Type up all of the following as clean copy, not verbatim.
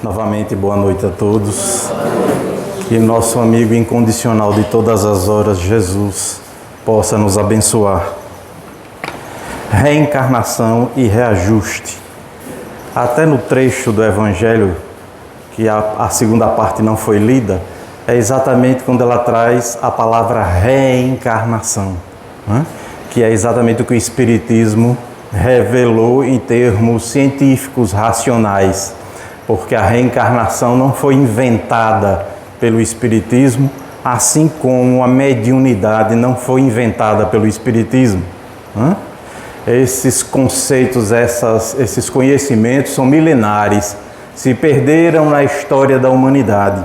Novamente, boa noite a todos. Que nosso amigo incondicional de todas as horas, Jesus, possa nos abençoar. Reencarnação e reajuste. Até no trecho do Evangelho, que a segunda parte não foi lida, é exatamente quando ela traz a palavra reencarnação, né? Que é exatamente o que o Espiritismo revelou em termos científicos, racionais, porque a reencarnação não foi inventada pelo Espiritismo, assim como a mediunidade não foi inventada pelo Espiritismo, né? Esses conceitos, esses conhecimentos são milenares, se perderam na história da humanidade,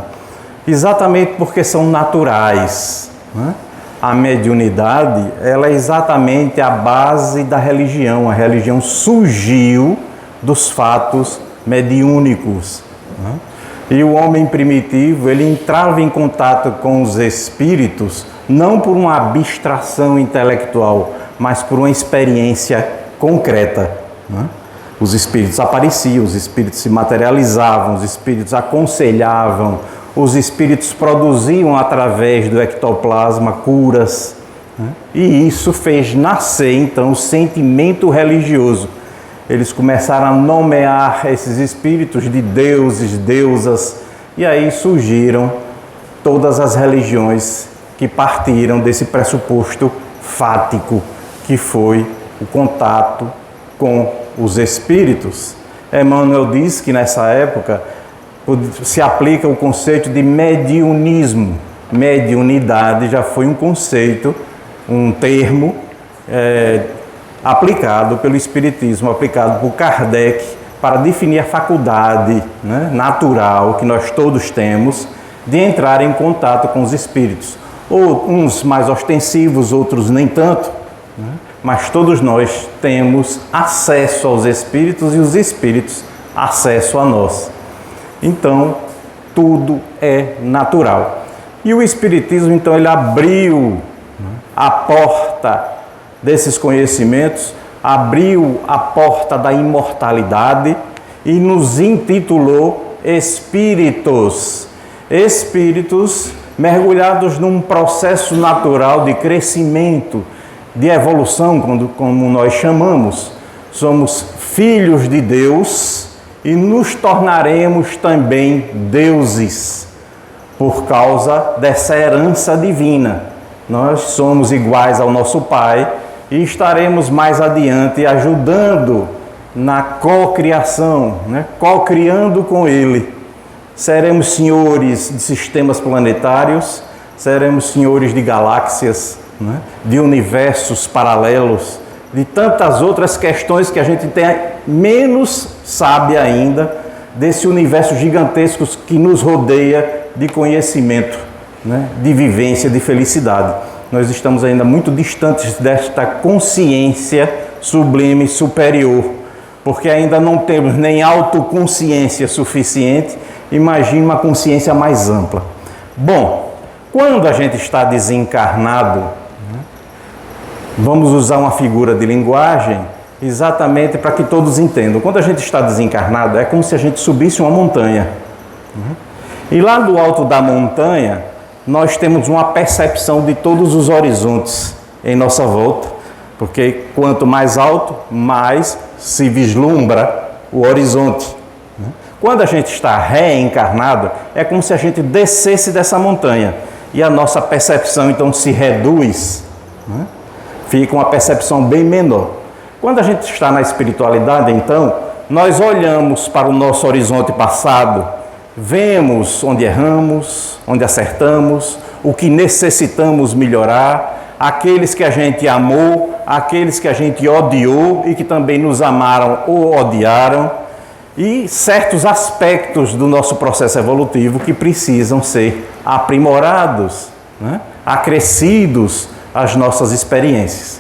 exatamente porque são naturais, né? A mediunidade, ela é exatamente a base da religião. A religião surgiu dos fatos mediúnicos, né? E o homem primitivo, ele entrava em contato com os espíritos não por uma abstração intelectual, mas por uma experiência concreta, né? Os espíritos apareciam, os espíritos se materializavam, os espíritos aconselhavam, os espíritos produziam através do ectoplasma curas, né? E isso fez nascer então o sentimento religioso. Eles começaram a nomear esses espíritos de deuses, deusas, e aí surgiram todas as religiões que partiram desse pressuposto fático, que foi o contato com os espíritos. Emmanuel diz que nessa época se aplica o conceito de mediunismo. Mediunidade já foi um conceito, um termo aplicado pelo Espiritismo, aplicado por Kardec para definir a faculdade, né, natural que nós todos temos de entrar em contato com os espíritos. Ou uns mais ostensivos, outros nem tanto, né? Mas todos nós temos acesso aos espíritos e os espíritos acesso a nós. Então, tudo é natural. E o Espiritismo, então, ele abriu a porta desses conhecimentos, abriu a porta da imortalidade e nos intitulou espíritos. Espíritos mergulhados num processo natural de crescimento, de evolução, como nós chamamos. Somos filhos de Deus e nos tornaremos também deuses por causa dessa herança divina. Nós somos iguais ao nosso Pai e estaremos mais adiante ajudando na cocriação, né? Cocriando com Ele. Seremos senhores de sistemas planetários, seremos senhores de galáxias, né? De universos paralelos, de tantas outras questões que a gente tem menos sabe ainda desse universo gigantesco que nos rodeia de conhecimento, né? De vivência, de felicidade. Nós estamos ainda muito distantes desta consciência sublime superior, porque ainda não temos nem autoconsciência suficiente. Imagine uma consciência mais ampla. Bom, quando a gente está desencarnado, vamos usar uma figura de linguagem exatamente para que todos entendam. Quando a gente está desencarnado, é como se a gente subisse uma montanha. E lá do alto da montanha, nós temos uma percepção de todos os horizontes em nossa volta, porque quanto mais alto, mais se vislumbra o horizonte. Quando a gente está reencarnado, é como se a gente descesse dessa montanha e a nossa percepção então se reduz, né? Fica uma percepção bem menor. Quando a gente está na espiritualidade, então, nós olhamos para o nosso horizonte passado, vemos onde erramos, onde acertamos, o que necessitamos melhorar, aqueles que a gente amou, aqueles que a gente odiou e que também nos amaram ou odiaram, e certos aspectos do nosso processo evolutivo que precisam ser aprimorados, né? Acrescidos às nossas experiências.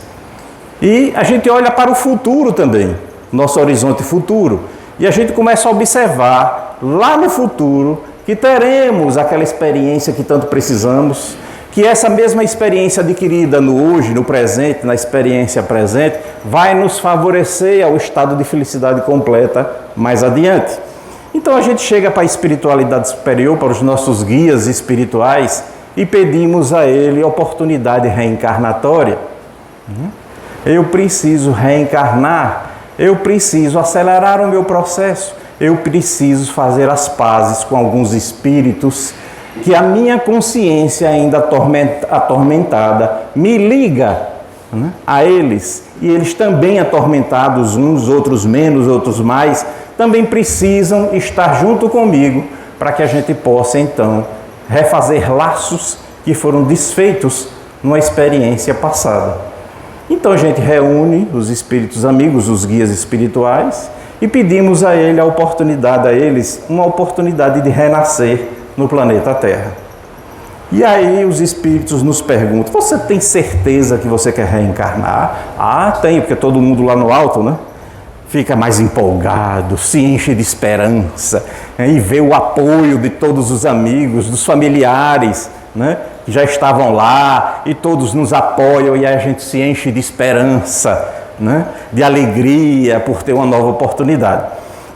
E a gente olha para o futuro também, nosso horizonte futuro, e a gente começa a observar lá no futuro que teremos aquela experiência que tanto precisamos, que essa mesma experiência adquirida no hoje, no presente, na experiência presente, vai nos favorecer ao estado de felicidade completa mais adiante. Então a gente chega para a espiritualidade superior, para os nossos guias espirituais, e pedimos a ele oportunidade reencarnatória. Eu preciso reencarnar, eu preciso acelerar o meu processo, eu preciso fazer as pazes com alguns espíritos que a minha consciência ainda atormentada me liga a eles, e eles também atormentados, uns, outros menos, outros mais, também precisam estar junto comigo para que a gente possa então refazer laços que foram desfeitos numa experiência passada. Então a gente reúne os espíritos amigos, os guias espirituais, e pedimos a ele a oportunidade, a eles, uma oportunidade de renascer no planeta Terra. E aí os espíritos nos perguntam: você tem certeza que você quer reencarnar? Ah, tenho, porque todo mundo lá no alto, né? Fica mais empolgado, se enche de esperança, e vê o apoio de todos os amigos, dos familiares, né, que já estavam lá, e todos nos apoiam, e a gente se enche de esperança, né, de alegria por ter uma nova oportunidade.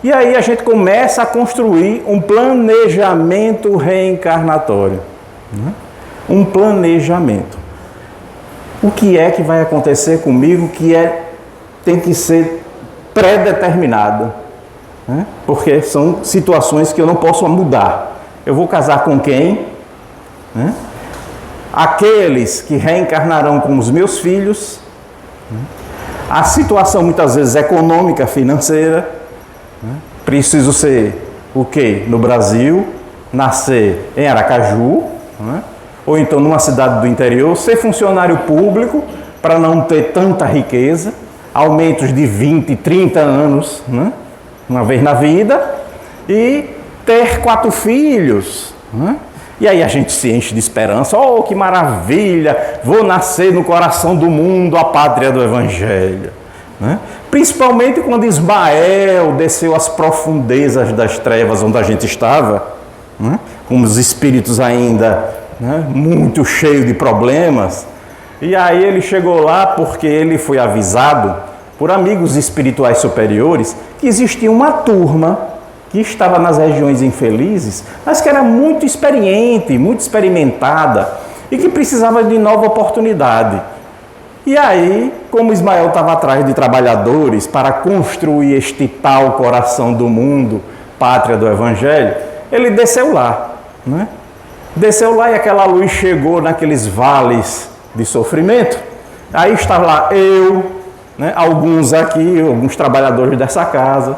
E aí a gente começa a construir um planejamento reencarnatório. Um planejamento. O que é que vai acontecer comigo que tem que ser pré-determinado, né? Porque são situações que eu não posso mudar. Eu vou casar com quem? Né? Aqueles que reencarnarão como os meus filhos. A situação muitas vezes econômica, financeira. Preciso ser o quê? No Brasil, nascer em Aracaju, né? Ou então numa cidade do interior, ser funcionário público para não ter tanta riqueza, aumentos de 20, 30 anos, né? Uma vez na vida, e ter 4 filhos, né? E aí a gente se enche de esperança: oh, que maravilha, vou nascer no coração do mundo, a pátria do Evangelho, né? Principalmente quando Ismael desceu às profundezas das trevas onde a gente estava, né? Com os espíritos ainda, né, muito cheios de problemas. E aí ele chegou lá porque ele foi avisado por amigos espirituais superiores que existia uma turma que estava nas regiões infelizes, mas que era muito experiente, muito experimentada e que precisava de nova oportunidade. E aí, como Ismael estava atrás de trabalhadores para construir este tal coração do mundo, pátria do Evangelho, ele desceu lá, né? Desceu lá e aquela luz chegou naqueles vales de sofrimento. Aí estava lá eu, né, alguns aqui, alguns trabalhadores dessa casa.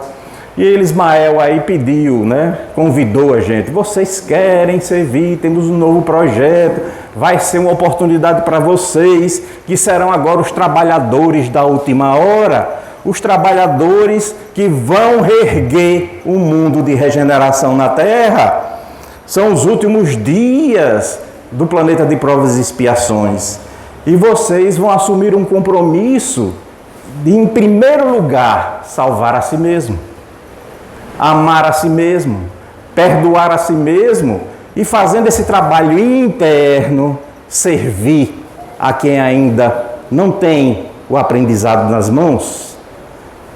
E ele, Ismael, aí pediu, né, convidou a gente: vocês querem servir, temos um novo projeto, vai ser uma oportunidade para vocês, que serão agora os trabalhadores da última hora, os trabalhadores que vão reerguer o mundo de regeneração na Terra. São os últimos dias do planeta de provas e expiações. E vocês vão assumir um compromisso de, em primeiro lugar, salvar a si mesmo, amar a si mesmo, perdoar a si mesmo e, fazendo esse trabalho interno, servir a quem ainda não tem o aprendizado nas mãos.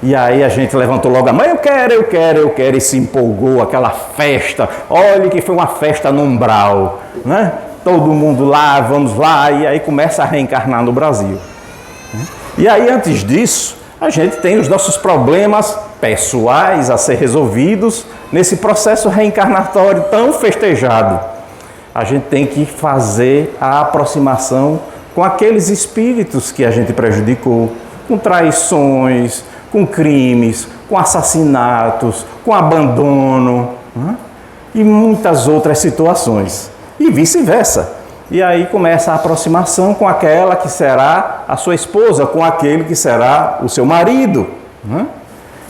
E aí a gente levantou logo a mão: eu quero, e se empolgou, aquela festa. Olha que foi uma festa no umbral, né? Todo mundo lá, vamos lá, e aí começa a reencarnar no Brasil. E aí, antes disso, a gente tem os nossos problemas pessoais a ser resolvidos nesse processo reencarnatório tão festejado. A gente tem que fazer a aproximação com aqueles espíritos que a gente prejudicou, com traições, com crimes, com assassinatos, com abandono, né? E muitas outras situações. E vice-versa. E aí começa a aproximação com aquela que será a sua esposa, com aquele que será o seu marido, né?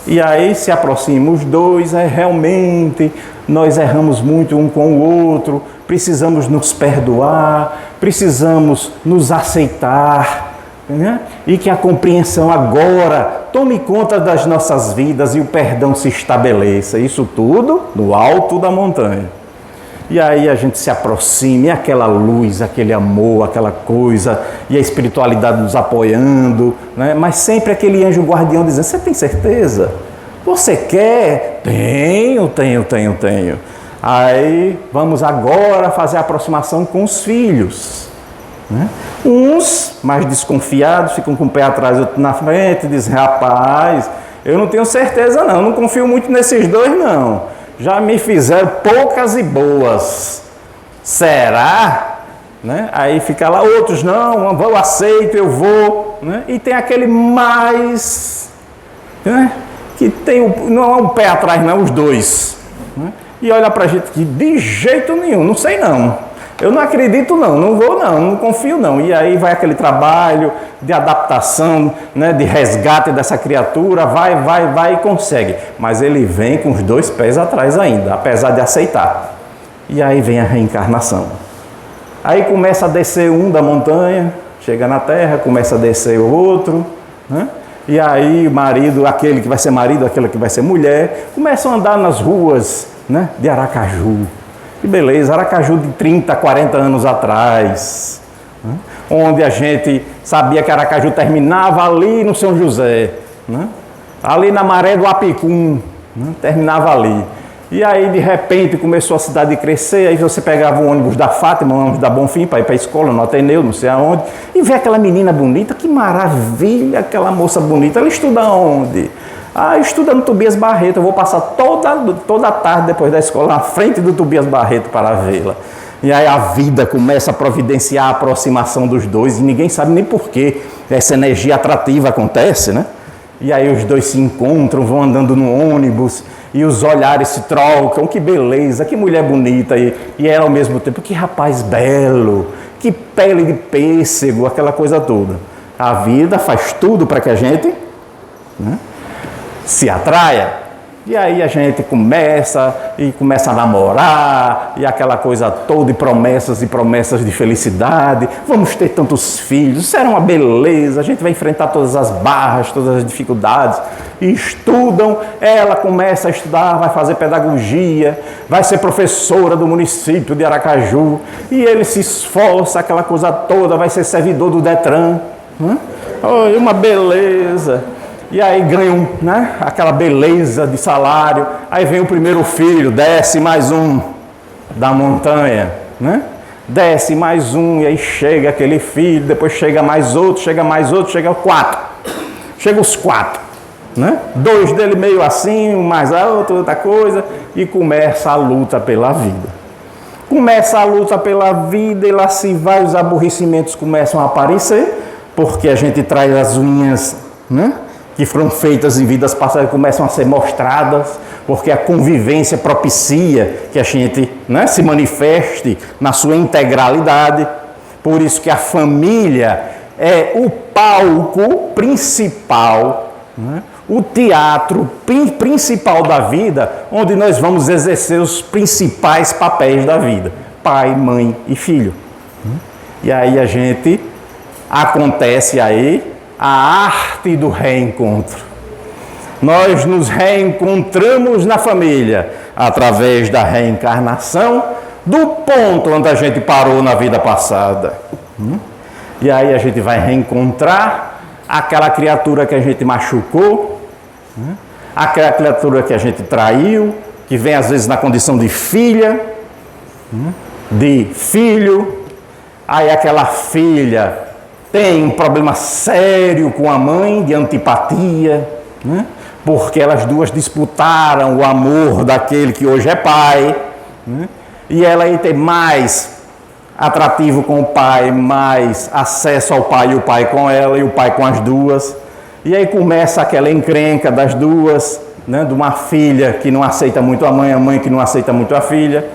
E aí se aproximam os dois, realmente nós erramos muito um com o outro, precisamos nos perdoar, precisamos nos aceitar, né? E que a compreensão agora tome conta das nossas vidas e o perdão se estabeleça. Isso tudo no alto da montanha. E aí a gente se aproxima, e aquela luz, aquele amor, aquela coisa, e a espiritualidade nos apoiando, né? Mas sempre aquele anjo guardião dizendo: você tem certeza? Você quer? Tenho. Aí vamos agora fazer a aproximação com os filhos. Né? Uns mais desconfiados ficam com o pé atrás, outro na frente, e dizem, rapaz, eu não tenho certeza não confio muito nesses dois não. Já me fizeram poucas e boas. Será? Né? Aí fica lá, outros não, eu aceito, eu vou. Né? E tem aquele mais, né? Que tem não é um pé atrás não, os dois. Né? E olha pra gente que de jeito nenhum, não sei não. Eu não acredito não vou não confio não. E aí vai aquele trabalho de adaptação, né, de resgate dessa criatura, vai e consegue. Mas ele vem com os dois pés atrás ainda, apesar de aceitar. E aí vem a reencarnação. Aí começa a descer um da montanha, chega na terra, começa a descer o outro, né? E aí o marido, aquele que vai ser marido, aquela que vai ser mulher, começam a andar nas ruas, né, de Aracaju. Que beleza, Aracaju de 30, 40 anos atrás, né? Onde a gente sabia que Aracaju terminava ali no São José, né? Ali na Maré do Apicum, né? Terminava ali. E aí de repente começou a cidade a crescer, aí você pegava o ônibus da Fátima, o ônibus da Bonfim para ir para a escola, no Ateneu, não sei aonde, e vê aquela menina bonita, que maravilha, aquela moça bonita, ela estuda onde? Estuda no Tobias Barreto, eu vou passar toda a tarde depois da escola na frente do Tobias Barreto para vê-la. E aí a vida começa a providenciar a aproximação dos dois e ninguém sabe nem por que essa energia atrativa acontece, né? E aí os dois se encontram, vão andando no ônibus e os olhares se trocam, que beleza, que mulher bonita, e ela ao mesmo tempo, que rapaz belo, que pele de pêssego, aquela coisa toda. A vida faz tudo para que a gente, né, se atraia. E aí a gente começa a namorar, e aquela coisa toda, e promessas de felicidade. Vamos ter tantos filhos, isso era uma beleza, a gente vai enfrentar todas as barras, todas as dificuldades. E estudam, ela começa a estudar, vai fazer pedagogia, vai ser professora do município de Aracaju, e ele se esforça, aquela coisa toda, vai ser servidor do Detran. Uma beleza. E aí ganham, né, aquela beleza de salário. Aí vem o primeiro filho, desce mais um da montanha, né? Desce mais um, e aí chega aquele filho, depois chega mais outro, chega quatro. Chega os quatro, né? Dois dele meio assim, um mais a outra coisa, e começa a luta pela vida. E lá se vai, os aborrecimentos começam a aparecer, porque a gente traz as unhas, né, que foram feitas em vidas passadas, começam a ser mostradas, porque a convivência propicia que a gente, né, se manifeste na sua integralidade. Por isso que a família é o palco principal, né, o teatro principal da vida, onde nós vamos exercer os principais papéis da vida: pai, mãe e filho. E aí acontece aí a arte do reencontro. Nós nos reencontramos na família através da reencarnação do ponto onde a gente parou na vida passada. E aí a gente vai reencontrar aquela criatura que a gente machucou, aquela criatura que a gente traiu, que vem às vezes na condição de filha, de filho. Aí aquela filha tem um problema sério com a mãe, de antipatia, né? Porque elas duas disputaram o amor daquele que hoje é pai, né? E ela aí tem mais atrativo com o pai, mais acesso ao pai, e o pai com ela, e o pai com as duas. E aí começa aquela encrenca das duas, né? De uma filha que não aceita muito a mãe que não aceita muito a filha,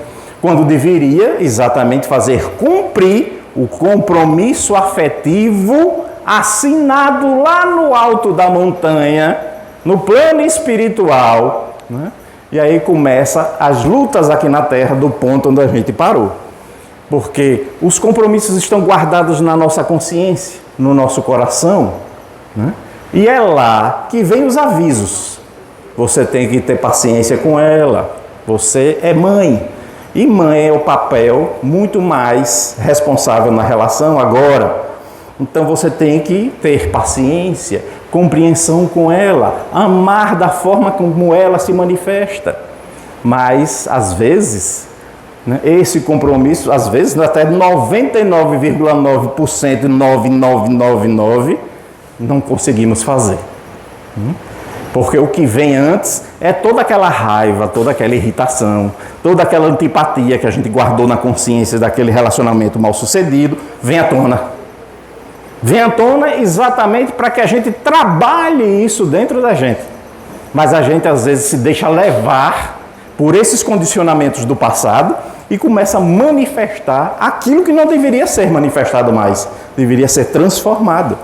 quando deveria exatamente fazer cumprir o compromisso afetivo assinado lá no alto da montanha, no plano espiritual, né? E aí começa as lutas aqui na Terra do ponto onde a gente parou. Porque os compromissos estão guardados na nossa consciência, no nosso coração, né? E é lá que vem os avisos. Você tem que ter paciência com ela. Você é mãe. E mãe é o papel muito mais responsável na relação agora. Então você tem que ter paciência, compreensão com ela, amar da forma como ela se manifesta. Mas, às vezes, né, esse compromisso, às vezes, até 99,9%, 9999, não conseguimos fazer. Porque o que vem antes é toda aquela raiva, toda aquela irritação, toda aquela antipatia que a gente guardou na consciência daquele relacionamento mal sucedido, vem à tona. Vem à tona exatamente para que a gente trabalhe isso dentro da gente. Mas a gente às vezes se deixa levar por esses condicionamentos do passado e começa a manifestar aquilo que não deveria ser manifestado mais, deveria ser transformado.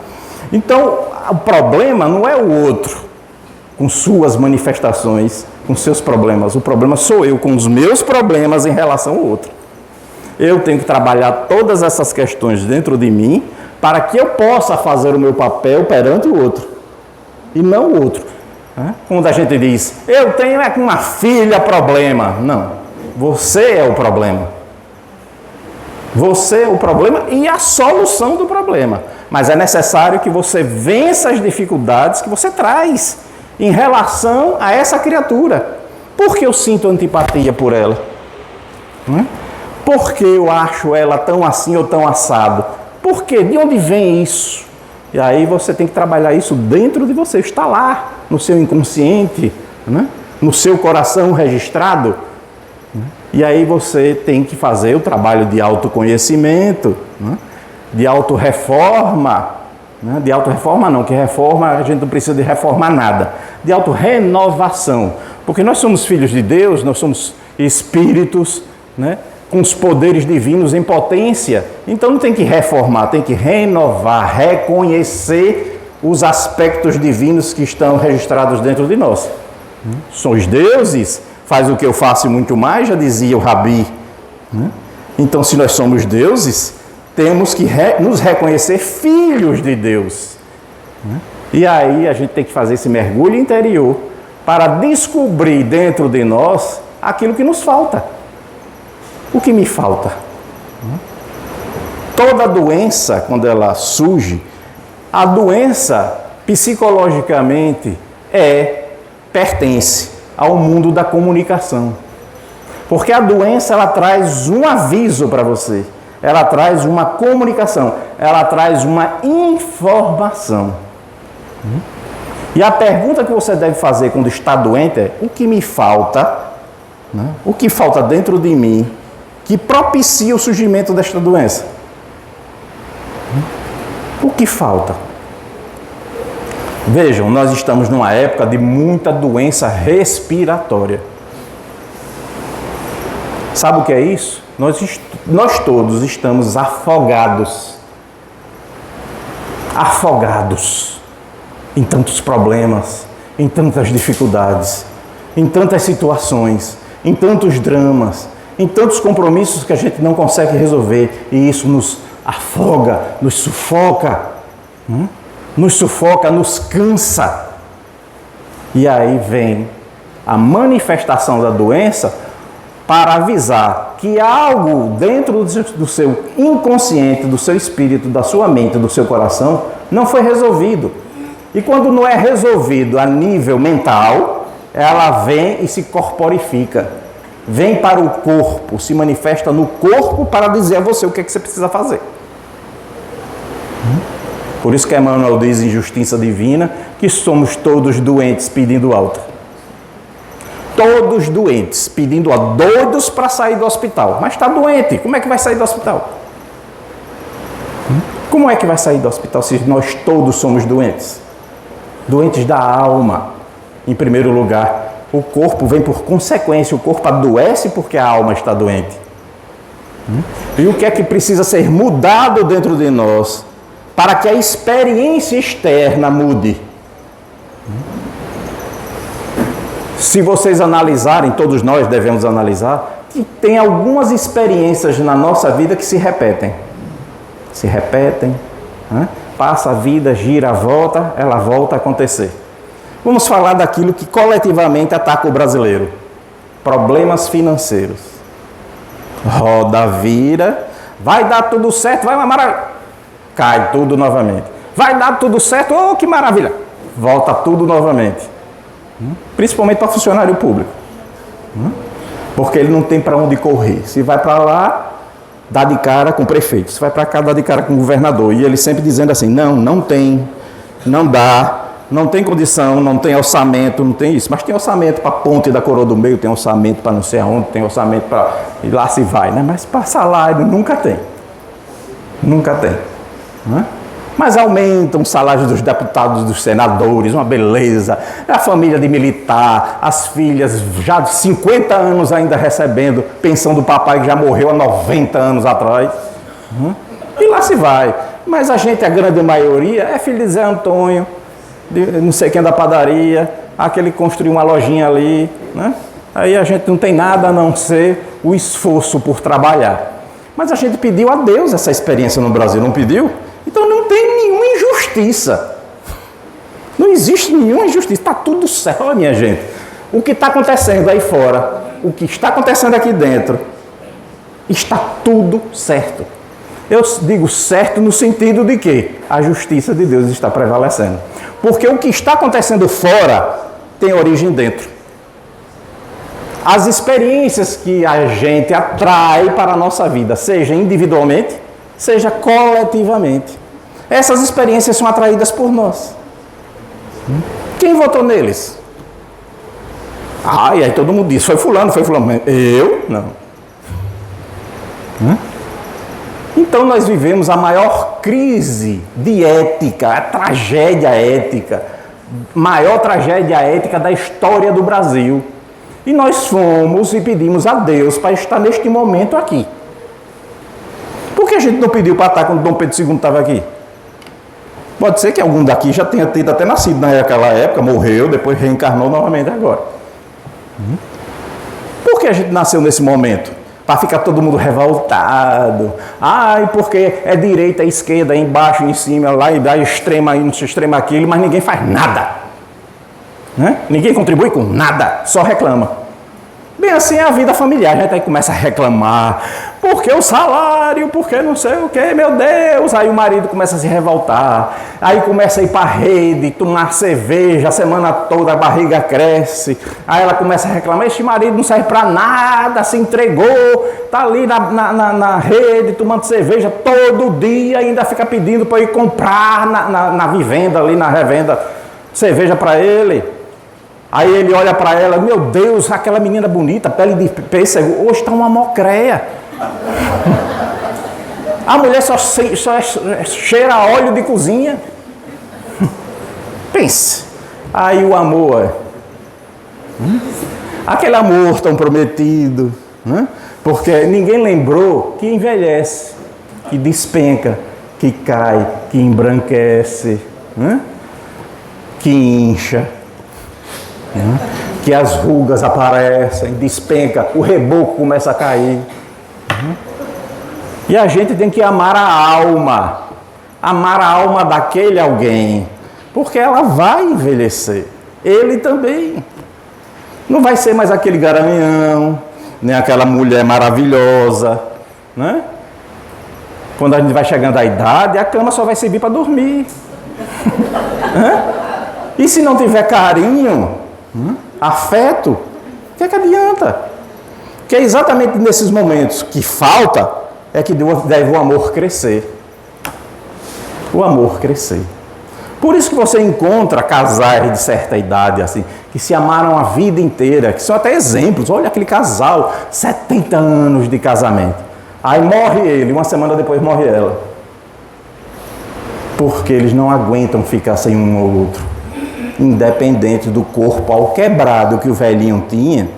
Então, o problema não é o outro com suas manifestações, com seus problemas. O problema sou eu com os meus problemas em relação ao outro. Eu tenho que trabalhar todas essas questões dentro de mim para que eu possa fazer o meu papel perante o outro e não o outro. Quando a gente diz, eu tenho uma filha problema. Não, você é o problema. Você é o problema e a solução do problema. Mas é necessário que você vença as dificuldades que você traz em relação a essa criatura. Por que eu sinto antipatia por ela? Por que eu acho ela tão assim ou tão assado? Por quê? De onde vem isso? E aí você tem que trabalhar isso dentro de você, está lá, no seu inconsciente, no seu coração registrado. E aí você tem que fazer o trabalho de autoconhecimento, de autorreforma, de autorreforma não, que reforma a gente não precisa de reformar nada, de autorrenovação, porque nós somos filhos de Deus, nós somos espíritos, com os poderes divinos em potência, então não tem que reformar, tem que renovar, reconhecer os aspectos divinos que estão registrados dentro de nós. Sois deuses, faz o que eu faço e muito mais, já dizia o Rabi. Então, se nós somos deuses, temos que nos reconhecer filhos de Deus. E aí a gente tem que fazer esse mergulho interior para descobrir dentro de nós aquilo que nos falta. O que me falta? Toda doença, quando ela surge, a doença psicologicamente pertence ao mundo da comunicação. Porque a doença ela traz um aviso para você. Ela traz uma comunicação, ela traz uma informação. E a pergunta que você deve fazer quando está doente é: o que me falta? O que falta dentro de mim que propicia o surgimento desta doença? O que falta? Vejam, nós estamos numa época de muita doença respiratória. Sabe o que é isso? Nós todos estamos afogados em tantos problemas, em tantas dificuldades, em tantas situações, em tantos dramas, em tantos compromissos que a gente não consegue resolver, e isso nos afoga, nos sufoca, nos cansa. E aí vem a manifestação da doença para avisar que algo dentro do seu inconsciente, do seu espírito, da sua mente, do seu coração, não foi resolvido. E quando não é resolvido a nível mental, ela vem e se corporifica. Vem para o corpo, se manifesta no corpo para dizer a você o que é que você precisa fazer. Por isso que Emmanuel diz em Justiça Divina que somos todos doentes pedindo alta. Todos doentes, pedindo a doidos para sair do hospital. Mas está doente, como é que vai sair do hospital? Como é que vai sair do hospital se nós todos somos doentes? Doentes da alma, em primeiro lugar. O corpo vem por consequência, o corpo adoece porque a alma está doente. E o que é que precisa ser mudado dentro de nós para que a experiência externa mude? Se vocês analisarem, todos nós devemos analisar, que tem algumas experiências na nossa vida que se repetem. Passa a vida, gira, volta, ela volta a acontecer. Vamos falar daquilo que coletivamente ataca o brasileiro. Problemas financeiros. Roda, vira, vai dar tudo certo, vai uma maravilha. Cai tudo novamente. Vai dar tudo certo, oh, que maravilha. volta tudo novamente. Principalmente para funcionário público. Porque ele não tem para onde correr. Se vai para lá, dá de cara com o prefeito. Se vai para cá, dá de cara com o governador. E ele sempre dizendo assim, não tem, não dá, não tem condição, não tem orçamento, não tem isso. Mas tem orçamento para a ponte da Coroa do Meio, tem orçamento para não sei aonde, tem orçamento para... E lá se vai, né? Mas para salário nunca tem. Nunca tem. Mas aumentam os salários dos deputados, dos senadores, uma beleza. A família de militar, as filhas já de 50 anos ainda recebendo pensão do papai que já morreu há 90 anos atrás. E lá se vai. Mas a gente, a grande maioria, é filho de Zé Antônio, de não sei quem da padaria, aquele que construiu uma lojinha ali, né? Aí a gente não tem nada a não ser o esforço por trabalhar. Mas a gente pediu a Deus essa experiência no Brasil, não pediu? Então não tem nenhuma injustiça. Não existe nenhuma injustiça. Está tudo certo. Olha, minha gente, o que está acontecendo aí fora, o que está acontecendo aqui dentro, está tudo certo. Eu digo certo no sentido de que a justiça de Deus está prevalecendo. Porque o que está acontecendo fora tem origem dentro. As experiências que a gente atrai para a nossa vida, seja individualmente, seja coletivamente, essas experiências são atraídas por nós. Quem votou neles? E aí todo mundo diz, foi fulano. Eu? Não. Então nós vivemos a maior crise de ética, a tragédia ética, maior tragédia ética da história do Brasil. E nós fomos e pedimos a Deus para estar neste momento aqui. Por que a gente não pediu para estar quando Dom Pedro II estava aqui? Pode ser que algum daqui já tenha tido até nascido naquela época, morreu, depois reencarnou novamente agora. Por que a gente nasceu nesse momento? Para ficar todo mundo revoltado. Porque é direita, esquerda, embaixo, em cima, lá e da extrema isso, extrema aquilo, mas ninguém faz nada. Ninguém contribui com nada, só reclama. Bem assim é a vida familiar, a gente aí começa a reclamar, porque o salário, porque não sei o que, meu Deus, aí o marido começa a se revoltar, aí começa a ir para a rede, tomar cerveja, a semana toda a barriga cresce, aí ela começa a reclamar, este marido não serve para nada, se entregou, está ali na rede, tomando cerveja todo dia, ainda fica pedindo para ir comprar na vivenda ali, na revenda, cerveja para ele. Aí ele olha para ela, meu Deus, aquela menina bonita, pele de pêssego, hoje está uma mocreia. A mulher só cheira a óleo de cozinha. Pense. Aí o amor, aquele amor tão prometido, porque ninguém lembrou que envelhece, que despenca, que cai, que embranquece, que incha. Que as rugas aparecem, despenca, o reboco começa a cair. E a gente tem que amar a alma daquele alguém, porque ela vai envelhecer, ele também. Não vai ser mais aquele garanhão, nem aquela mulher maravilhosa, né? Quando a gente vai chegando à idade, a cama só vai servir para dormir. E se não tiver carinho, afeto, o que adianta? Que é exatamente nesses momentos que falta é que deve o amor crescer. O amor crescer. Por isso que você encontra casais de certa idade assim, que se amaram a vida inteira, que são até exemplos. Olha aquele casal, 70 anos de casamento. Aí morre ele, uma semana depois morre ela. Porque eles não aguentam ficar sem um ou outro. Independente do corpo ao quebrado que o velhinho tinha,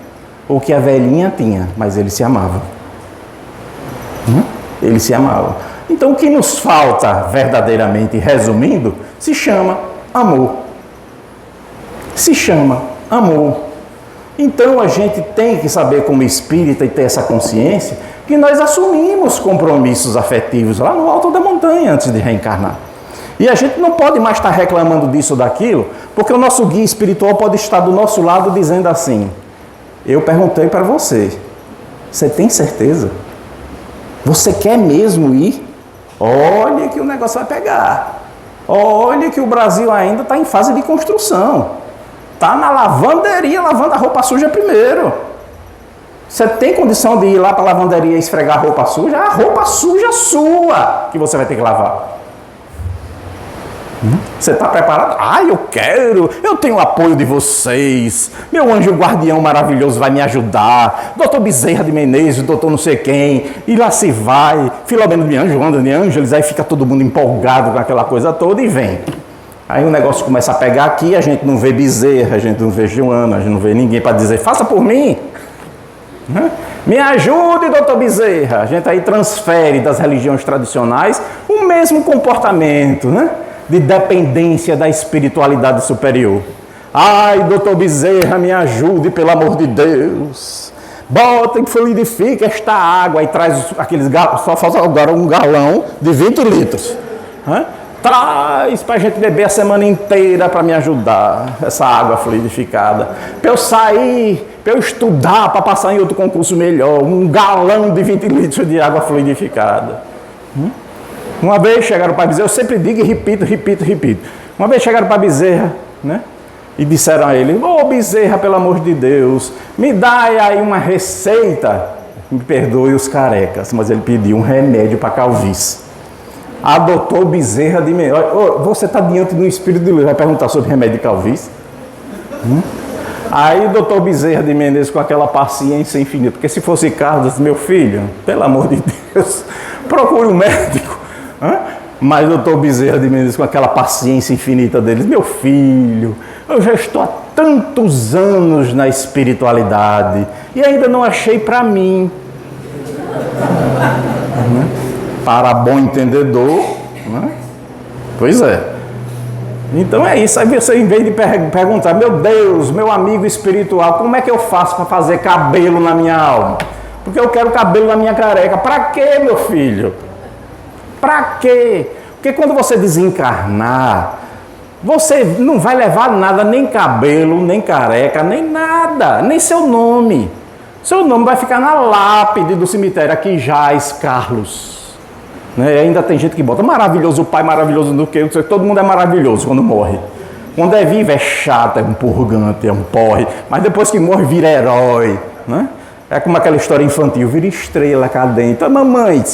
ou que a velhinha tinha, mas eles se amavam. Eles se amavam. Então o que nos falta verdadeiramente, resumindo, se chama amor. Se chama amor. Então a gente tem que saber como espírita e ter essa consciência que nós assumimos compromissos afetivos lá no alto da montanha antes de reencarnar. E a gente não pode mais estar reclamando disso ou daquilo, porque o nosso guia espiritual pode estar do nosso lado dizendo assim: eu perguntei para você, você tem certeza? Você quer mesmo ir? Olha que o negócio vai pegar. Olha que o Brasil ainda está em fase de construção. Está na lavanderia lavando a roupa suja primeiro. Você tem condição de ir lá para a lavanderia e esfregar a roupa suja? A roupa suja sua que você vai ter que lavar. Você está preparado? Eu tenho o apoio de vocês, meu anjo guardião maravilhoso vai me ajudar, doutor Bezerra de Menezes, doutor não sei quem, e lá se vai, Filomeno de Anjo, anda de Ângeles, aí fica todo mundo empolgado com aquela coisa toda e vem. Aí o negócio começa a pegar aqui, a gente não vê Bezerra, a gente não vê Joana, a gente não vê ninguém para dizer, faça por mim. Me ajude, doutor Bezerra. A gente aí transfere das religiões tradicionais o mesmo comportamento, né? De dependência da espiritualidade superior. Ai, doutor Bezerra, me ajude, pelo amor de Deus. Bota e fluidifica esta água. E traz aqueles galões, só falta agora um galão de 20 litros. Traz para a gente beber a semana inteira para me ajudar, essa água fluidificada. Para eu sair, para eu estudar, para passar em outro concurso melhor. Um galão de 20 litros de água fluidificada. Uma vez chegaram para Bezerra, eu sempre digo e repito. Uma vez chegaram para Bezerra, né? E disseram a ele, Bezerra, pelo amor de Deus, me dá aí uma receita. Me perdoe os carecas, mas ele pediu um remédio para calvície. Adotou Bezerra de Menezes. Você está diante de um espírito de luz, vai perguntar sobre remédio de calvície? Aí o doutor Bezerra de Menezes, com aquela paciência infinita, porque se fosse Carlos, meu filho, pelo amor de Deus, procure um médico. Mas o doutor Bezerra de Menezes, com aquela paciência infinita deles, meu filho, eu já estou há tantos anos na espiritualidade e ainda não achei para mim. Para bom entendedor, pois é. Então é isso. Aí você, em vez de perguntar, meu Deus, meu amigo espiritual, como é que eu faço para fazer cabelo na minha alma? Porque eu quero cabelo na minha careca. Para quê, meu filho? Para quê? Porque quando você desencarnar, você não vai levar nada, nem cabelo, nem careca, nem nada, nem seu nome. Seu nome vai ficar na lápide do cemitério, aqui jaz Carlos. Né? Ainda tem gente que bota maravilhoso o pai, maravilhoso do que, todo mundo é maravilhoso quando morre. Quando é vivo é chato, é um purgante, é um porre, mas depois que morre vira herói. Né? É como aquela história infantil, vira estrela cadente. Mamãe,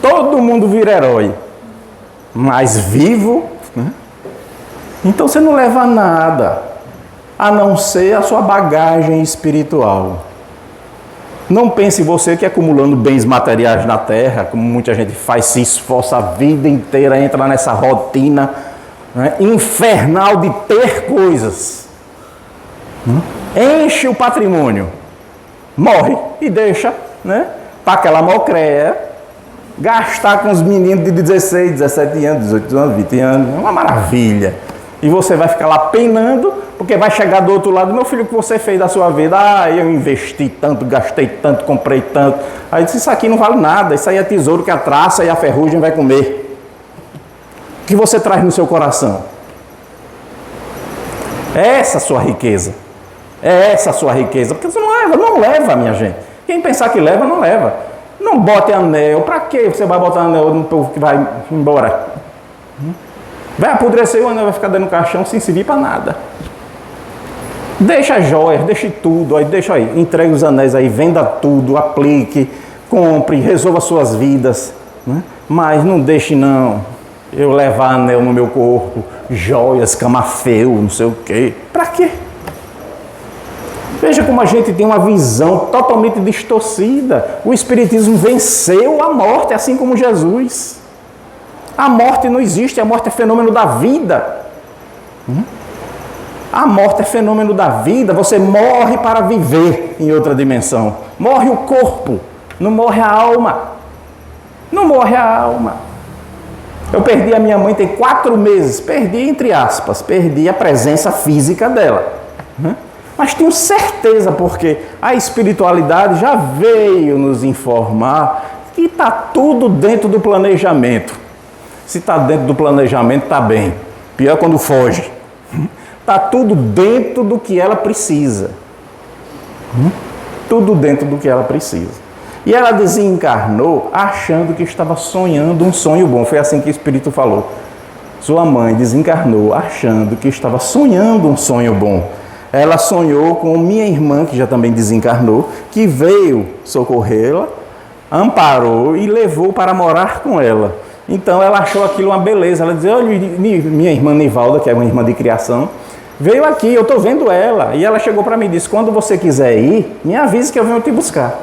todo mundo vira herói, mas vivo, né? Então você não leva nada, a não ser a sua bagagem espiritual. Não pense você que acumulando bens materiais na terra, como muita gente faz, se esforça a vida inteira, entra nessa rotina, né, infernal de ter coisas. Enche o patrimônio, morre e deixa, né, para aquela mocreia, gastar com os meninos de 16, 17 anos, 18 anos, 20 anos, é uma maravilha. E você vai ficar lá penando, porque vai chegar do outro lado, meu filho, o que você fez da sua vida? Eu investi tanto, gastei tanto, comprei tanto. Aí disse, isso aqui não vale nada, isso aí é tesouro que a traça e a ferrugem vai comer. O que você traz no seu coração? É essa a sua riqueza. É essa a sua riqueza, porque você não leva, minha gente. Quem pensar que leva, não leva. Não bote anel. Para que você vai botar anel no povo que vai embora? Vai apodrecer, o anel vai ficar dentro do caixão sem servir para nada. Deixa as joias, deixe tudo, deixa aí, entregue os anéis aí, venda tudo, aplique, compre, resolva suas vidas. Né? Mas não deixe não eu levar anel no meu corpo, joias, camafeu, não sei o quê. Para quê? Veja como a gente tem uma visão totalmente distorcida. O Espiritismo venceu a morte, assim como Jesus. A morte não existe, a morte é fenômeno da vida. A morte é fenômeno da vida, você morre para viver em outra dimensão. Morre o corpo, não morre a alma. Não morre a alma. Eu perdi a minha mãe tem 4 meses, perdi entre aspas, perdi a presença física dela. Mas tenho certeza, porque a espiritualidade já veio nos informar que está tudo dentro do planejamento. Se está dentro do planejamento, está bem. Pior quando foge. Está tudo dentro do que ela precisa. Tudo dentro do que ela precisa. E ela desencarnou achando que estava sonhando um sonho bom. Foi assim que o Espírito falou. Sua mãe desencarnou achando que estava sonhando um sonho bom. Ela sonhou com minha irmã, que já também desencarnou, que veio socorrê-la, amparou e levou para morar com ela. Então ela achou aquilo uma beleza. Ela dizia: olha, minha irmã Nivalda, que é uma irmã de criação, veio aqui, eu estou vendo ela. E ela chegou para mim e disse: quando você quiser ir, me avise que eu venho te buscar.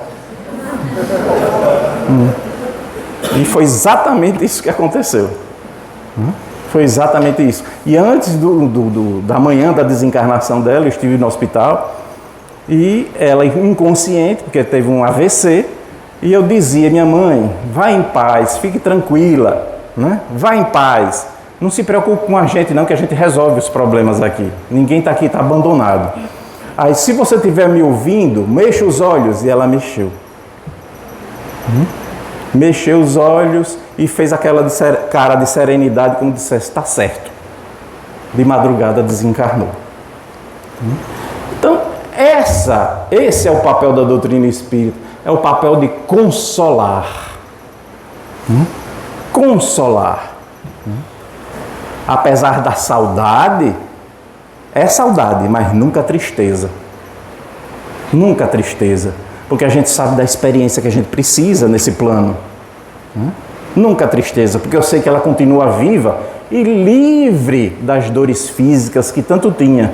E foi exatamente isso que aconteceu. Foi exatamente isso. E antes da manhã da desencarnação dela, eu estive no hospital e ela inconsciente, porque teve um AVC, e eu dizia: minha mãe, vá em paz, fique tranquila, né? Vá em paz. Não se preocupe com a gente não, que a gente resolve os problemas aqui. Ninguém está aqui, está abandonado. Aí, se você estiver me ouvindo, mexa os olhos. E ela mexeu. Mexeu os olhos e fez aquela cara de serenidade, como dissesse: está certo. De madrugada desencarnou. Então, esse é o papel da doutrina espírita. É o papel de consolar. Consolar. Apesar da saudade, é saudade, mas nunca tristeza. Nunca tristeza. Porque a gente sabe da experiência que a gente precisa nesse plano. Nunca tristeza, porque eu sei que ela continua viva e livre das dores físicas que tanto tinha.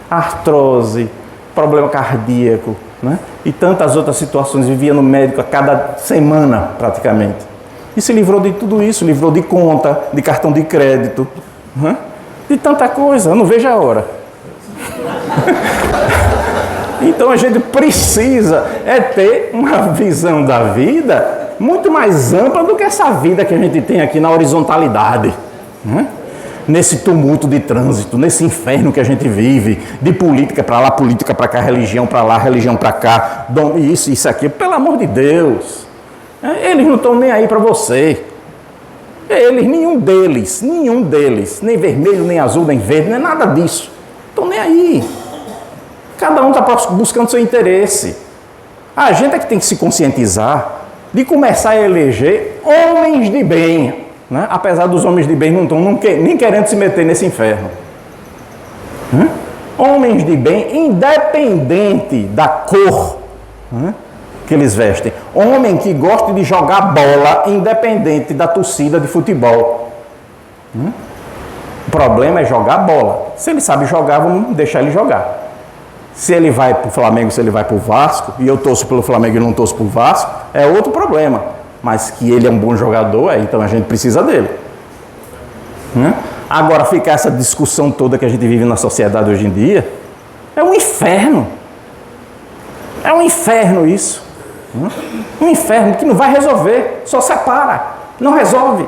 Artrose, problema cardíaco, né? E tantas outras situações. Vivia no médico a cada semana, praticamente. E se livrou de tudo isso, livrou de conta, de cartão de crédito, né? De tanta coisa, eu não vejo a hora. Então a gente precisa ter uma visão da vida muito mais ampla do que essa vida que a gente tem aqui na horizontalidade, né? Nesse tumulto de trânsito, nesse inferno que a gente vive, de política para lá, política para cá, religião para lá, religião para cá, isso aqui, pelo amor de Deus. Eles não estão nem aí para você. Nenhum deles, nem vermelho, nem azul, nem verde, nem nada disso. Estão nem aí. Cada um está buscando seu interesse. A gente é que tem que se conscientizar de começar a eleger homens de bem, né? Apesar dos homens de bem não estão nem querendo se meter nesse inferno. Homens de bem, independente da cor, né, que eles vestem. Homem que gosta de jogar bola, independente da torcida de futebol. O problema é jogar bola. Se ele sabe jogar, vamos deixar ele jogar. Se ele vai para o Flamengo, se ele vai para o Vasco, e eu torço pelo Flamengo e não torço para o Vasco, é outro problema. Mas que ele é um bom jogador, então a gente precisa dele. Agora, ficar essa discussão toda que a gente vive na sociedade hoje em dia, é um inferno. É um inferno isso. Um inferno que não vai resolver, só separa, não resolve.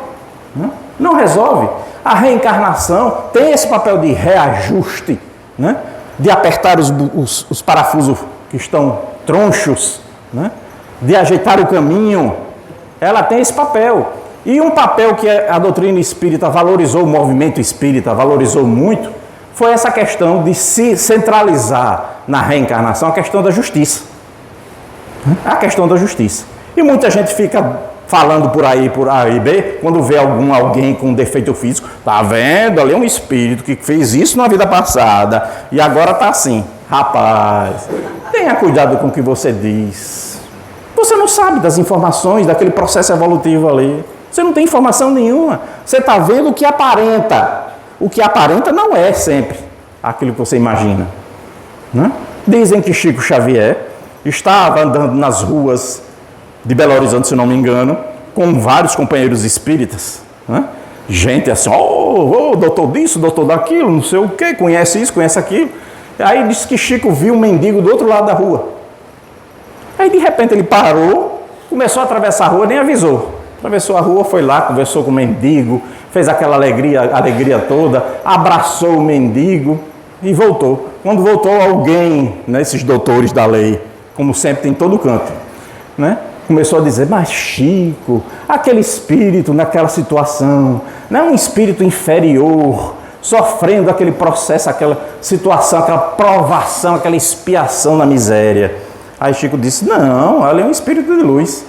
Não resolve. A reencarnação tem esse papel de reajuste, né? De apertar os parafusos que estão tronchos, né? De ajeitar o caminho. Ela tem esse papel. E um papel que a doutrina espírita valorizou, o movimento espírita valorizou muito, foi essa questão de se centralizar na reencarnação, a questão da justiça. A questão da justiça. E muita gente fica falando por A e B, quando vê alguém com defeito físico, tá vendo? Ali é um espírito que fez isso na vida passada e agora tá assim. Rapaz, tenha cuidado com o que você diz. Você não sabe das informações, daquele processo evolutivo ali. Você não tem informação nenhuma. Você está vendo o que aparenta. O que aparenta não é sempre aquilo que você imagina. Né? Dizem que Chico Xavier estava andando nas ruas de Belo Horizonte, se não me engano, com vários companheiros espíritas, né? Gente assim, doutor disso, doutor daquilo, não sei o quê, conhece isso, conhece aquilo. Aí disse que Chico viu um mendigo do outro lado da rua. Aí de repente ele parou, começou a atravessar a rua, nem avisou. Atravessou a rua, foi lá, conversou com o mendigo, fez aquela alegria toda, abraçou o mendigo e voltou. Quando voltou, alguém, né, esses doutores da lei, como sempre tem em todo canto, né? Começou a dizer: mas Chico, aquele espírito naquela situação, não é um espírito inferior, sofrendo aquele processo, aquela situação, aquela provação, aquela expiação na miséria. Aí Chico disse, não, ali é um espírito de luz.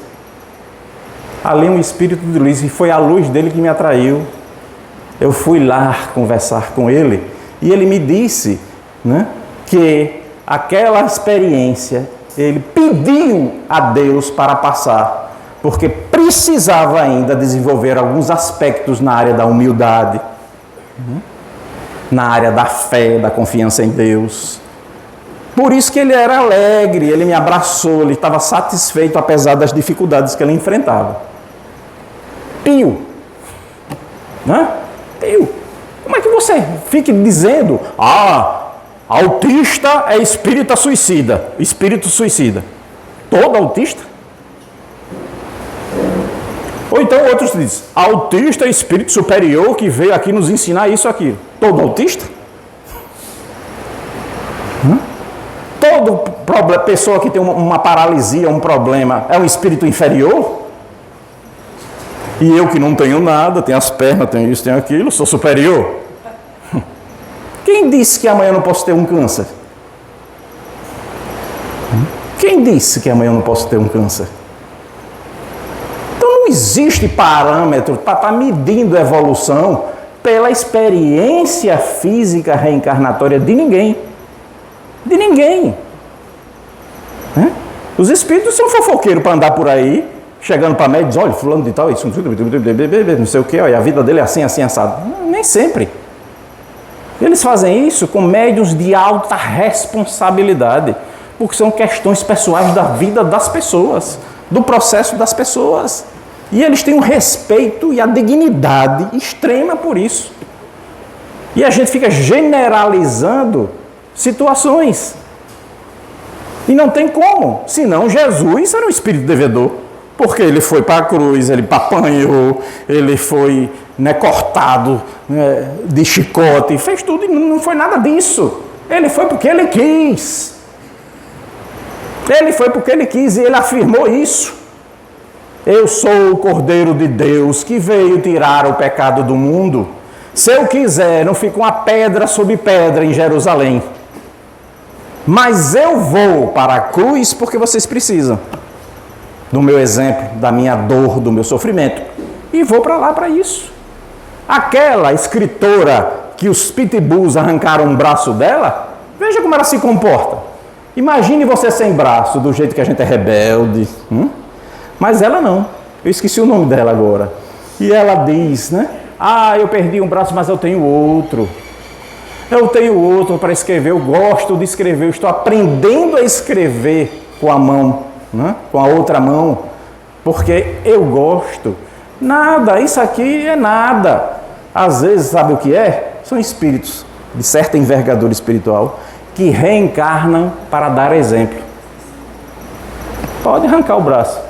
Ali é um espírito de luz, e foi a luz dele que me atraiu. Eu fui lá conversar com ele, e ele me disse, né, que aquela experiência, ele pediu a Deus para passar, porque precisava ainda desenvolver alguns aspectos na área da humildade, na área da fé, da confiança em Deus. Por isso que ele era alegre, ele me abraçou, ele estava satisfeito apesar das dificuldades que ele enfrentava. Pio, né? Pio. Como é que você fica dizendo, autista é espírito suicida? Todo autista? Ou então outros dizem, autista é espírito superior que veio aqui nos ensinar isso aqui. Todo autista? Toda pessoa que tem uma paralisia, um problema, é um espírito inferior? E eu que não tenho nada, tenho as pernas, tenho isso, tenho aquilo, sou superior? Quem disse que amanhã eu não posso ter um câncer? Quem disse que amanhã eu não posso ter um câncer? Então não existe parâmetro para estar medindo a evolução pela experiência física reencarnatória de ninguém. De ninguém. Os espíritos são fofoqueiros para andar por aí, chegando para médicos, olha, fulano de tal, isso, não sei o que, olha, a vida dele é assim, assim, assado. Nem sempre. Eles fazem isso com médiuns de alta responsabilidade, porque são questões pessoais da vida das pessoas, do processo das pessoas. E eles têm um respeito e a dignidade extrema por isso. E a gente fica generalizando situações. E não tem como, senão Jesus era um espírito devedor, porque ele foi para a cruz, ele apanhou, ele foi cortado de chicote, fez tudo e não foi nada disso. Ele foi porque ele quis. Ele foi porque ele quis e ele afirmou isso. Eu sou o Cordeiro de Deus que veio tirar o pecado do mundo. Se eu quiser, não fica uma pedra sobre pedra em Jerusalém. Mas eu vou para a cruz porque vocês precisam do meu exemplo, da minha dor, do meu sofrimento. E vou para lá para isso. Aquela escritora que os pitbulls arrancaram um braço dela, veja como ela se comporta. Imagine você sem braço, do jeito que a gente é rebelde. Mas ela não. Eu esqueci o nome dela agora. E ela diz, eu perdi um braço, mas eu tenho outro. Eu tenho outro para escrever, eu gosto de escrever, eu estou aprendendo a escrever com a mão, com a outra mão, porque eu gosto. Nada, isso aqui é nada. Às vezes, sabe o que é? São espíritos de certa envergadura espiritual que reencarnam para dar exemplo. Pode arrancar o braço.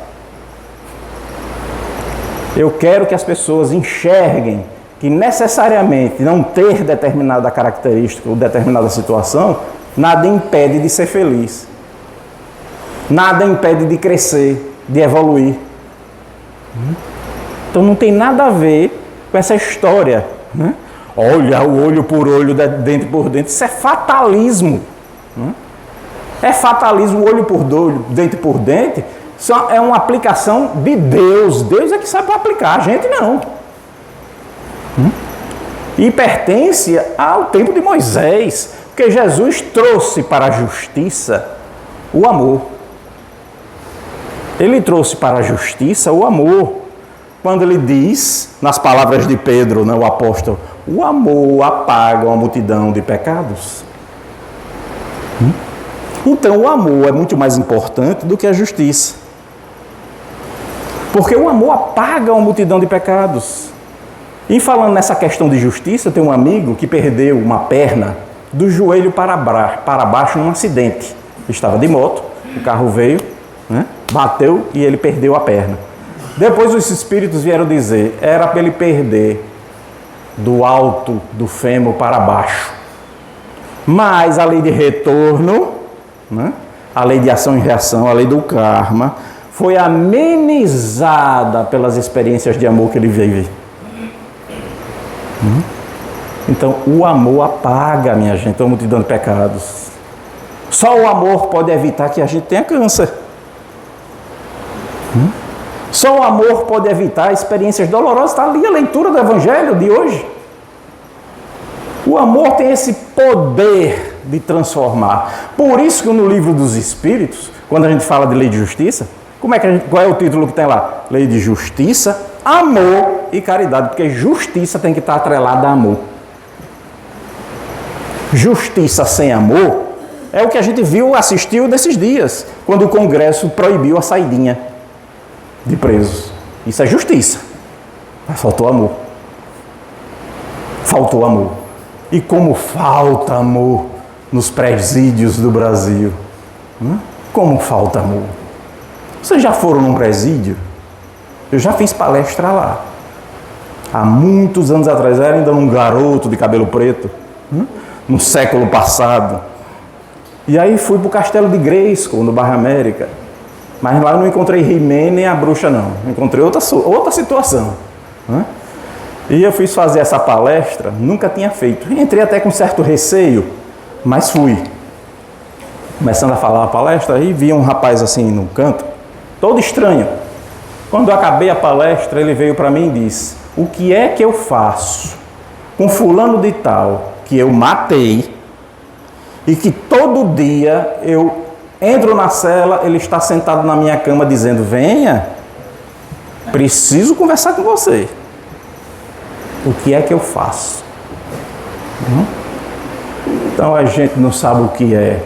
Eu quero que as pessoas enxerguem que necessariamente não ter determinada característica ou determinada situação, nada impede de ser feliz. Nada impede de crescer, de evoluir. Então não tem nada a ver com essa história. Olha, o olho por olho, dente por dente, isso é fatalismo. É fatalismo, olho por olho, dente por dente, só é uma aplicação de Deus. Deus é que sabe aplicar, a gente não. E pertence ao tempo de Moisés, porque Jesus trouxe para a justiça o amor. Ele trouxe para a justiça o amor. Quando ele diz, nas palavras de Pedro, o apóstolo, o amor apaga uma multidão de pecados. Então o amor é muito mais importante do que a justiça. Porque o amor apaga uma multidão de pecados. E falando nessa questão de justiça, tem um amigo que perdeu uma perna do joelho para baixo num acidente. Ele estava de moto, o carro veio, bateu e ele perdeu a perna. Depois os espíritos vieram dizer, era para ele perder do alto do fêmur para baixo. Mas a lei de retorno, a lei de ação e reação, a lei do karma, foi amenizada pelas experiências de amor que ele vive. Então, o amor apaga, minha gente, uma multidão de pecados. Só o amor pode evitar que a gente tenha câncer. Só o amor pode evitar experiências dolorosas. Está ali a leitura do Evangelho de hoje. O amor tem esse poder de transformar. Por isso que no livro dos Espíritos, quando a gente fala de lei de justiça, qual é o título que tem lá? Lei de justiça, amor e caridade. Porque justiça tem que estar atrelada a amor. Justiça sem amor é o que a gente viu, assistiu nesses dias, quando o Congresso proibiu a saidinha de presos. Isso é justiça. Mas faltou amor. Faltou amor. E como falta amor nos presídios do Brasil. Como falta amor. Vocês já foram num presídio? Eu já fiz palestra lá. Há muitos anos atrás, era ainda um garoto de cabelo preto. No século passado. E aí fui para o Castelo de Grayskull, no bairro América. Mas lá eu não encontrei He-Man nem a bruxa, não. Encontrei outra situação. E eu fiz fazer essa palestra, nunca tinha feito. Entrei até com certo receio, mas fui. Começando a falar a palestra, aí vi um rapaz assim no canto, todo estranho. Quando eu acabei a palestra, ele veio para mim e disse: o que é que eu faço com fulano de tal que eu matei e que todo dia eu entro na cela, ele está sentado na minha cama dizendo: venha, preciso conversar com você. O que é que eu faço? Então a gente não sabe o que é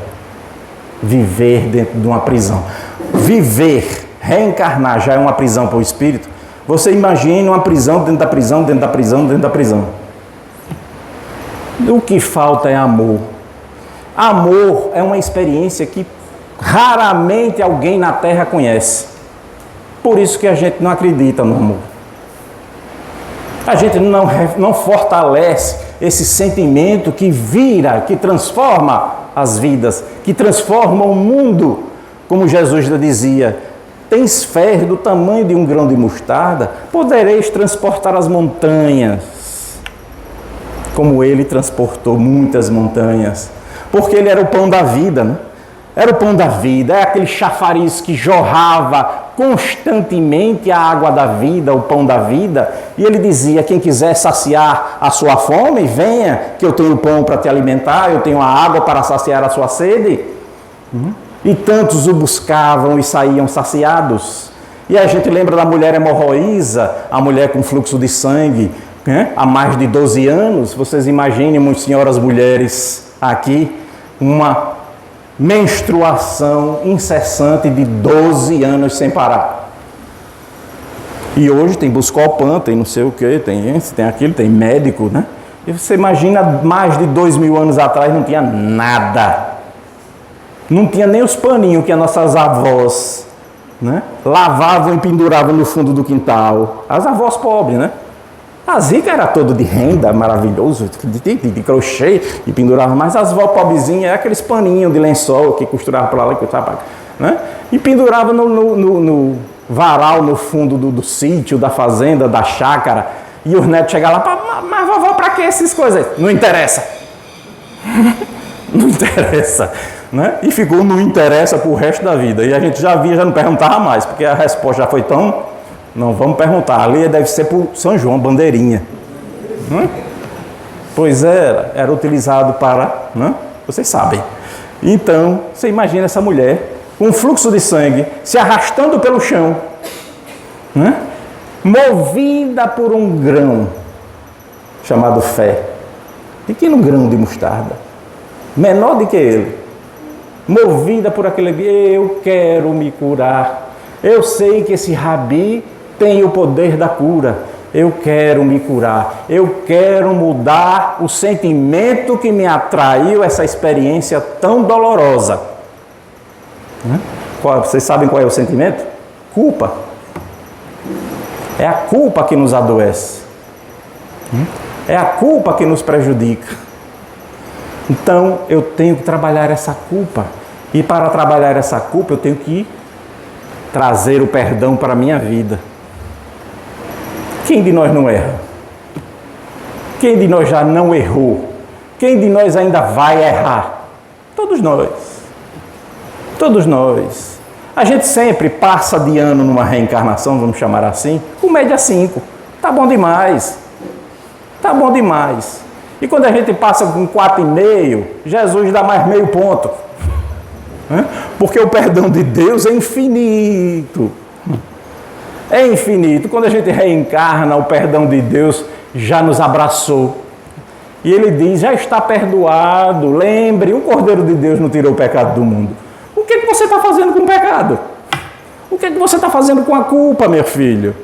viver dentro de uma prisão. Viver, reencarnar já é uma prisão para o espírito. Você imagine uma prisão dentro da prisão, dentro da prisão, dentro da prisão. O que falta é amor. Amor é uma experiência que raramente alguém na Terra conhece. Por isso que a gente não acredita no amor. A gente não fortalece esse sentimento que vira, que transforma as vidas, que transforma o mundo. Como Jesus dizia: tens fé do tamanho de um grão de mostarda, podereis transportar as montanhas. Como ele transportou muitas montanhas. Porque ele era o pão da vida, né? Era o pão da vida, é aquele chafariz que jorrava constantemente a água da vida, o pão da vida. E ele dizia: quem quiser saciar a sua fome, venha, que eu tenho pão para te alimentar, eu tenho a água para saciar a sua sede. E tantos o buscavam e saíam saciados. E a gente lembra da mulher hemorroísa, a mulher com fluxo de sangue, há mais de 12 anos. Vocês imaginem, senhoras mulheres, aqui, uma menstruação incessante de 12 anos sem parar. E hoje tem Buscopan, tem não sei o que, tem esse, tem aquilo, tem médico, né? E você imagina, mais de 2000 anos atrás não tinha nada. Não tinha nem os paninhos que as nossas avós, né, lavavam e penduravam no fundo do quintal. As avós pobres, né? As ricas era todo de renda, maravilhoso, de crochê e pendurava, mas as vó pobrezinhas é aqueles paninhos de lençol que costurava para lá e costurava para cá, né? E pendurava no varal, no fundo do sítio, da fazenda, da chácara, e os netos chegavam lá: mas vovó, para que essas coisas? Não interessa. Não interessa, né? E ficou não interessa para o resto da vida. E a gente já via, já não perguntava mais, porque a resposta já foi tão... Não vamos perguntar, ali deve ser por São João, bandeirinha. Pois era utilizado para... Vocês sabem. Então, você imagina essa mulher com um fluxo de sangue, se arrastando pelo chão, movida por um grão, chamado fé. Pequeno grão de mostarda, menor do que ele. Movida por aquele... Eu quero me curar. Eu sei que esse rabi tem o poder da cura. Eu quero me curar. Eu quero mudar o sentimento que me atraiu essa experiência tão dolorosa. Vocês sabem qual é o sentimento? Culpa. É a culpa que nos adoece. É a culpa que nos prejudica. Então, eu tenho que trabalhar essa culpa. E para trabalhar essa culpa, eu tenho que trazer o perdão para a minha vida. Quem de nós não erra? Quem de nós já não errou? Quem de nós ainda vai errar? Todos nós. Todos nós. A gente sempre passa de ano numa reencarnação, vamos chamar assim, com média 5. Tá bom demais. Tá bom demais. E quando a gente passa com 4,5, Jesus dá mais meio ponto. Porque o perdão de Deus é infinito. É infinito. Quando a gente reencarna, o perdão de Deus já nos abraçou. E ele diz, já está perdoado. Lembre, o Cordeiro de Deus não tirou o pecado do mundo. O que você está fazendo com o pecado? O que você está fazendo com a culpa, meu filho?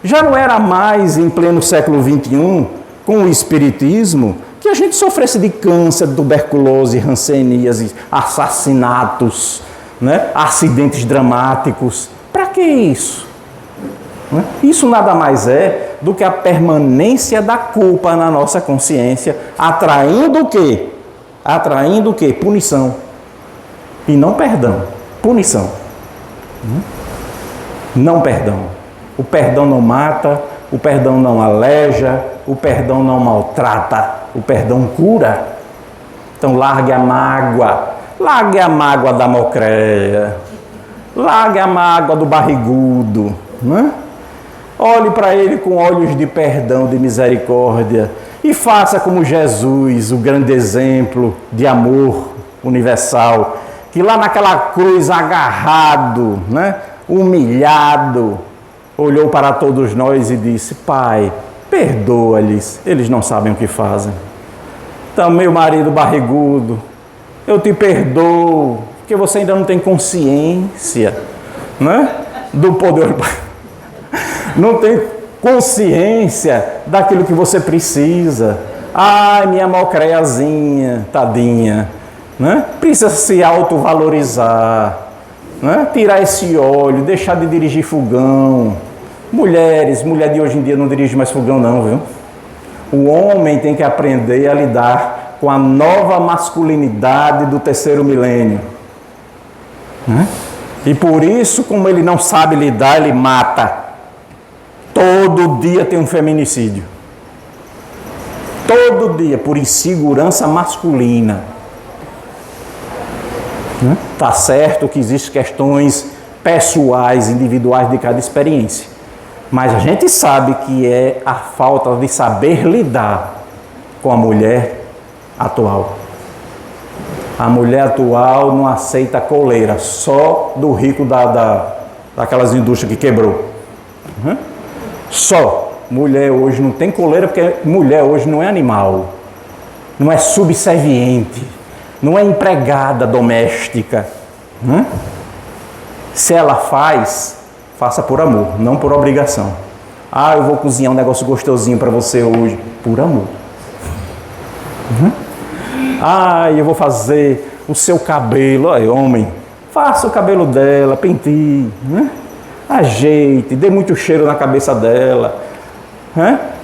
Já não era mais em pleno século XXI, com o Espiritismo, que a gente sofresse de câncer, tuberculose, hanseníase, assassinatos, né? Acidentes dramáticos. Para que isso? Isso nada mais é do que a permanência da culpa na nossa consciência, atraindo o quê? Atraindo o quê? Punição. E não perdão. Punição. Não perdão. O perdão não mata, o perdão não aleja, o perdão não maltrata, o perdão cura. Então largue a mágoa. Largue a mágoa da mocreia. Largue a mágoa do barrigudo. Né? Olhe para ele com olhos de perdão, de misericórdia. E faça como Jesus, o grande exemplo de amor universal, que lá naquela cruz agarrado, né, humilhado, olhou para todos nós e disse, Pai, perdoa-lhes, eles não sabem o que fazem. Então, meu marido barrigudo, eu te perdoo, porque você ainda não tem consciência, né, do poder, não tem consciência daquilo que você precisa. Ai, minha mocreiazinha, tadinha, né? Precisa se autovalorizar, né? Tirar esse óleo, deixar de dirigir fogão. Mulher de hoje em dia não dirige mais fogão não, viu? O homem tem que aprender a lidar com a nova masculinidade do terceiro milênio, né? E por isso, como ele não sabe lidar, ele mata. Todo dia tem um feminicídio. Todo dia, por insegurança masculina. Tá certo que existem questões pessoais, individuais de cada experiência. Mas a gente sabe que é a falta de saber lidar com a mulher atual. A mulher atual não aceita coleira, só do rico daquelas indústrias que quebrou. Só. Mulher hoje não tem coleira porque mulher hoje não é animal, não é subserviente, não é empregada doméstica. Se ela faz, faça por amor, não por obrigação. Ah, eu vou cozinhar um negócio gostosinho para você hoje, por amor. Ah, eu vou fazer o seu cabelo, olha, homem, faça o cabelo dela, penteie, ajeite, dê muito cheiro na cabeça dela,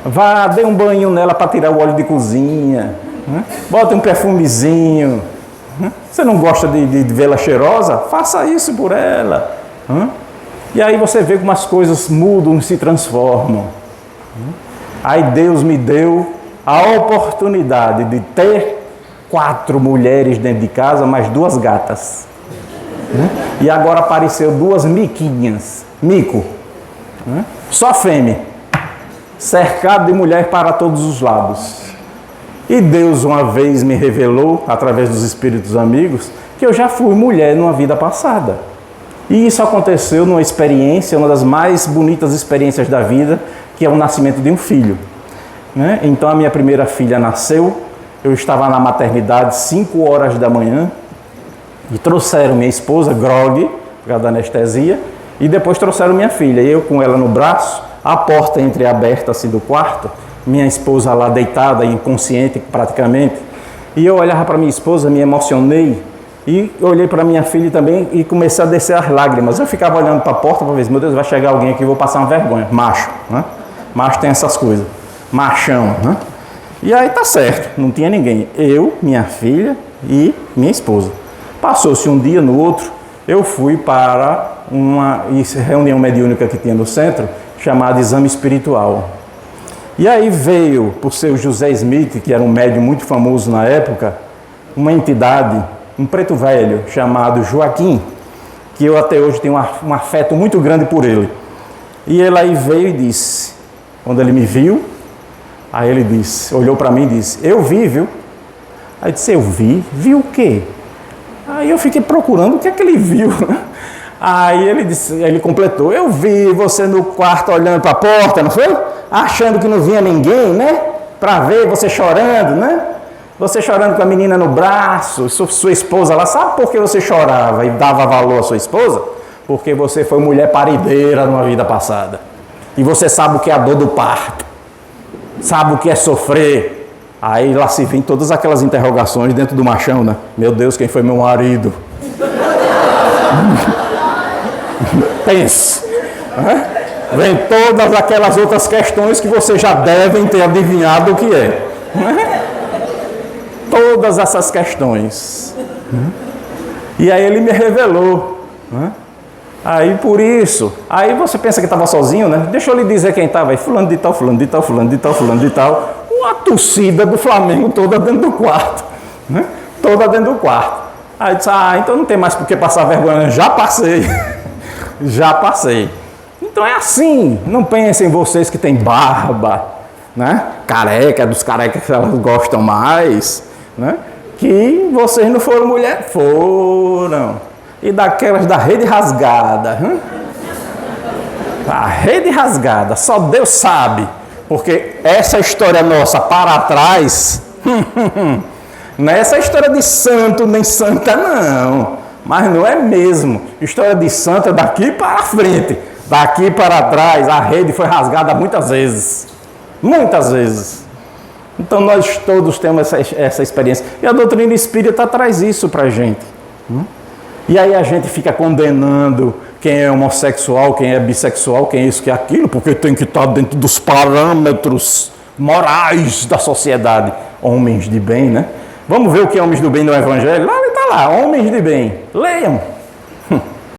vá, dê um banho nela para tirar o óleo de cozinha, bota um perfumezinho. Você não gosta de vê-la cheirosa? Faça isso por ela. E aí você vê como as coisas mudam, se transformam. Aí Deus me deu a oportunidade de ter 4 mulheres dentro de casa, mais 2 gatas. E agora apareceu 2 miquinhas, mico, só fêmea, cercado de mulher para todos os lados. E Deus uma vez me revelou, através dos espíritos amigos, que eu já fui mulher numa vida passada. E isso aconteceu numa experiência, uma das mais bonitas experiências da vida, que é o nascimento de um filho. Então a minha primeira filha nasceu, eu estava na maternidade 5 horas da manhã, e trouxeram minha esposa, grog, por causa da anestesia, e depois trouxeram minha filha. Eu com ela no braço, a porta entreaberta assim do quarto, minha esposa lá deitada, inconsciente praticamente. E eu olhava para minha esposa, me emocionei, e olhei para minha filha também e comecei a descer as lágrimas. Eu ficava olhando para a porta para ver, meu Deus, vai chegar alguém aqui e vou passar uma vergonha. Macho, né? Macho tem essas coisas. Machão, né? E aí tá certo, não tinha ninguém. Eu, minha filha e minha esposa. Passou-se um dia, no outro, eu fui para uma reunião mediúnica que tinha no centro, chamada Exame Espiritual. E aí veio, por ser o José Smith, que era um médium muito famoso na época, uma entidade, um preto velho, chamado Joaquim, que eu até hoje tenho um afeto muito grande por ele. E ele aí veio e disse, quando ele me viu, aí ele disse, olhou para mim e disse, eu vi, viu? Aí eu disse, eu vi? Vi o quê? Aí eu fiquei procurando o que é que ele viu. Aí ele disse, ele completou, eu vi você no quarto olhando para a porta, não foi? Achando que não vinha ninguém, né? Para ver você chorando, né? Você chorando com a menina no braço, sua esposa lá, sabe por que você chorava e dava valor à sua esposa? Porque você foi mulher parideira numa vida passada. E você sabe o que é a dor do parto. Sabe o que é sofrer. Aí lá se vem todas aquelas interrogações dentro do machão, né? Meu Deus, quem foi meu marido? Pense. Vem todas aquelas outras questões que vocês já devem ter adivinhado o que é. Todas essas questões. E aí ele me revelou. Aí por isso, aí você pensa que estava sozinho, né? Deixa eu lhe dizer quem estava aí. Fulano de tal, fulano de tal, fulano de tal, fulano de tal. Uma torcida do Flamengo toda dentro do quarto. Né? Toda dentro do quarto. Aí disse, então não tem mais por que passar vergonha. Já passei. Já passei. Então é assim. Não pensem vocês que tem barba, né? Careca, dos carecas que elas gostam mais, né? Que vocês não foram mulher. Foram. E daquelas da rede rasgada. A rede rasgada, só Deus sabe. Porque essa história nossa para trás, não é essa história de santo nem santa não. Mas não é mesmo. História de santo é daqui para frente. Daqui para trás, a rede foi rasgada muitas vezes. Muitas vezes. Então nós todos temos essa experiência. E a doutrina espírita traz isso para a gente. E aí a gente fica condenando quem é homossexual, quem é bissexual, quem é isso, quem é aquilo, porque tem que estar dentro dos parâmetros morais da sociedade. Homens de bem, né? Vamos ver o que é homens do bem no Evangelho? Lá está lá, homens de bem. Leiam.